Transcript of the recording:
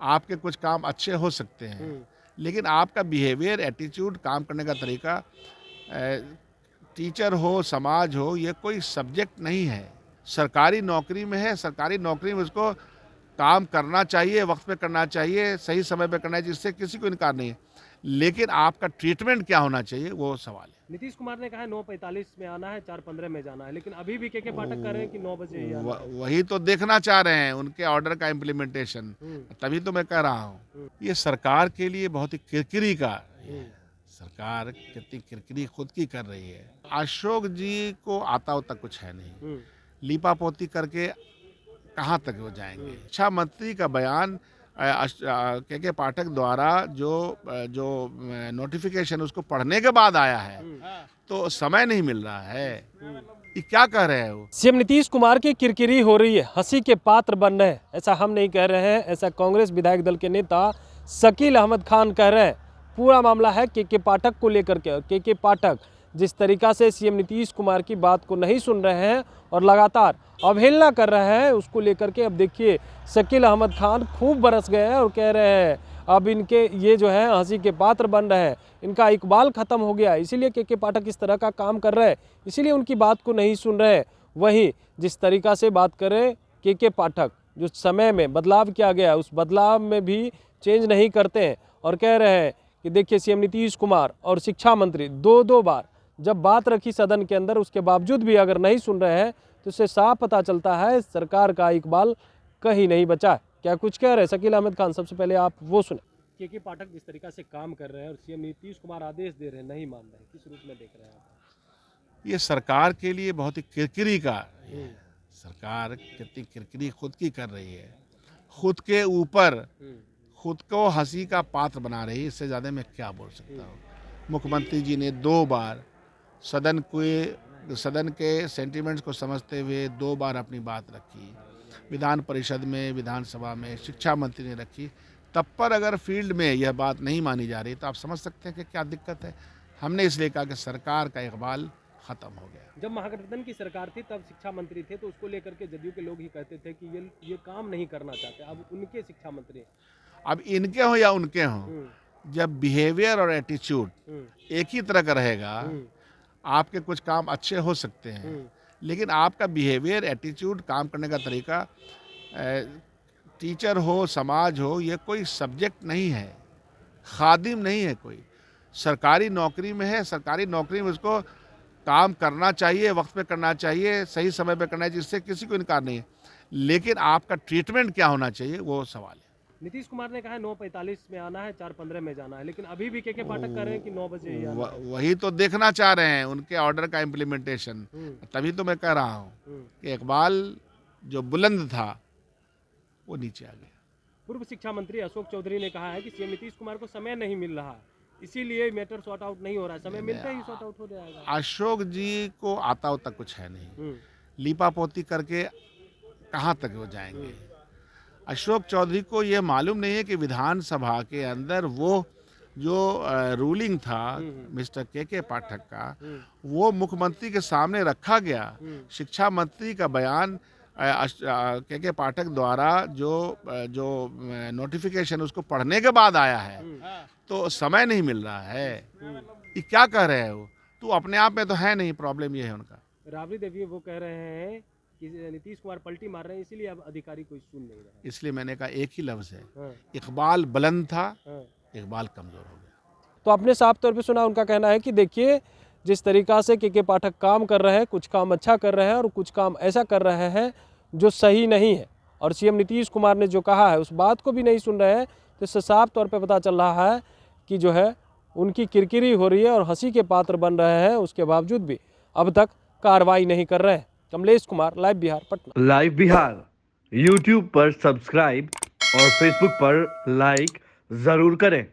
आपके कुछ काम अच्छे हो सकते हैं, लेकिन आपका बिहेवियर, एटीट्यूड, काम करने का तरीका, टीचर हो, समाज हो, ये कोई सब्जेक्ट नहीं है। सरकारी नौकरी में है, सरकारी नौकरी में उसको काम करना चाहिए, वक्त पे करना चाहिए, सही समय पे करना चाहिए, जिससे किसी को इनकार नहीं है। लेकिन आपका ट्रीटमेंट क्या होना चाहिए, वो सवाल है। नीतीश कुमार ने कहा है 9:45 में आना है, 4:15 में जाना है, लेकिन अभी भी के पाठक कह रहे हैं कि 9 बजे ही आना है। वही तो देखना चाह रहे हैं, उनके ऑर्डर का इम्प्लीमेंटेशन। तभी तो मैं कह रहा हूँ, ये सरकार के लिए बहुत ही किरकिरी का सरकार कितनी किरकिरी खुद की कर रही है। अशोक जी को आता उता कुछ है नहीं, लीपा पोती करके कहाँ तक वो जाएंगे। शिक्षा मंत्री का बयान के पाठक द्वारा जो नोटिफिकेशन उसको पढ़ने के बाद आया है, तो समय नहीं मिल रहा है। ये क्या कह रहे हैं वो? सीएम नीतीश कुमार की किरकिरी हो रही है, हंसी के पात्र बन रहे हैं। ऐसा हम नहीं कह रहे हैं, ऐसा कांग्रेस विधायक दल के नेता शकील अहमद खान कह रहे हैं। पूरा मामला है के पाठक को लेकर के। के पाठक जिस तरीका से सीएम नीतीश कुमार की बात को नहीं सुन रहे हैं और लगातार अवहेलना कर रहे हैं, उसको लेकर के अब देखिए शकील अहमद खान खूब बरस गए हैं और कह रहे हैं अब इनके ये जो है हंसी के पात्र बन रहे हैं, इनका इकबाल खत्म हो गया, इसीलिए के पाठक इस तरह का काम कर रहे हैं, इसीलिए उनकी बात को नहीं सुन रहे हैं। वहीं जिस तरीका से बात करें के पाठक, जो समय में बदलाव किया गया उस बदलाव में भी चेंज नहीं करते हैं और कह रहे हैं कि देखिए सीएम नीतीश कुमार और शिक्षा मंत्री दो बार जब बात रखी सदन के अंदर, उसके बावजूद भी अगर नहीं सुन रहे हैं तो इससे साफ पता चलता है सरकार का इकबाल कहीं नहीं बचा। क्या कुछ कह रहे हैं शकील अहमद खान, सबसे पहले आप वो सुने। के पाठक जिस तरीका से काम कर रहे हैं और सीएम नीतीश कुमार आदेश दे रहे हैं, नहीं मान रहे, किस रूप में देख रहे हैं आप? ये सरकार के लिए बहुत ही किरकिरी का सरकार कितनी किरकिरी खुद की कर रही है, खुद के ऊपर खुद को हंसी का पात्र बना रही है। इससे ज़्यादा मैं क्या बोल सकता हूँ। मुख्यमंत्री जी ने 2 बार सदन के सेंटिमेंट्स को समझते हुए 2 बार अपनी बात रखी, विधान परिषद में, विधानसभा में, शिक्षा मंत्री ने रखी। तब पर अगर फील्ड में यह बात नहीं मानी जा रही तो आप समझ सकते हैं कि क्या दिक्कत है। हमने इसलिए कहा कि सरकार का इकबाल खत्म हो गया। जब महागठबंधन की सरकार थी तब शिक्षा मंत्री थे, तो उसको लेकर के जदयू के लोग ही कहते थे कि ये काम नहीं करना चाहते। अब उनके शिक्षा मंत्री, अब इनके हों या उनके हों, जब बिहेवियर और एटीट्यूड एक ही तरह का रहेगा, आपके कुछ काम अच्छे हो सकते हैं, लेकिन आपका बिहेवियर, एटीट्यूड, काम करने का तरीका, टीचर हो, समाज हो, ये कोई सब्जेक्ट नहीं है, खादिम नहीं है कोई। सरकारी नौकरी में है, सरकारी नौकरी में उसको काम करना चाहिए, वक्त पे करना चाहिए, सही समय पे करना चाहिए, जिससे किसी को इनकार नहीं है। लेकिन आपका ट्रीटमेंट क्या होना चाहिए, वो सवाल है। नीतीश कुमार ने कहा है 9:45 में आना है, 4:15 में जाना है, लेकिन अभी भी के पाठक कह रहे हैं कि 9 बजे ही आना है। वही तो देखना चाह रहे हैं, उनके ऑर्डर का इम्प्लीमेंटेशन। तभी तो मैं कह रहा हूँ कि इकबाल जो बुलंद था वो नीचे आ गया। पूर्व शिक्षा मंत्री अशोक चौधरी ने कहा है कि सीएम नीतीश कुमार को समय नहीं मिल रहा, इसीलिए मैटर सॉर्ट आउट नहीं हो रहा है, समय मिलते ही सॉर्ट आउट हो जाएगा। अशोक जी को आता उता कुछ है नहीं, लीपा पोती करके कहाँ तक वो जाएंगे। अशोक चौधरी को ये मालूम नहीं है कि विधानसभा के अंदर वो जो रूलिंग था मिस्टर के पाठक का, वो मुख्यमंत्री के सामने रखा गया। शिक्षा मंत्री का बयान के पाठक द्वारा जो नोटिफिकेशन उसको पढ़ने के बाद आया है, तो समय नहीं मिल रहा है। ये क्या कह रहे हैं वो? तो अपने आप में तो है नहीं, प्रॉब्लम ये है उनका। राबड़ी देवी वो कह रहे हैं कि नीतीश कुमार पलटी मार रहे हैं, इसीलिए अब अधिकारी कोई सुन नहीं रहा। इसलिए मैंने कहा एक ही लफ्ज़ है, इकबाल बुलंद था, इकबाल कमज़ोर हो गया। तो आपने साफ तौर पे सुना, उनका कहना है कि देखिए जिस तरीका से के पाठक काम कर रहे हैं, कुछ काम अच्छा कर रहे हैं और कुछ काम ऐसा कर रहे हैं जो सही नहीं है, और सीएम नीतीश कुमार ने जो कहा है उस बात को भी नहीं सुन रहे हैं, तो इससे साफ तौर पे पता चल रहा है कि जो है उनकी किरकिरी हो रही है और हंसी के पात्र बन रहे हैं, उसके बावजूद भी अब तक कार्रवाई नहीं कर रहे हैं। Kamlesh Kumar, live Bihar, Patna. Live Bihar YouTube पर सब्सक्राइब और फेसबुक पर लाइक जरूर करें।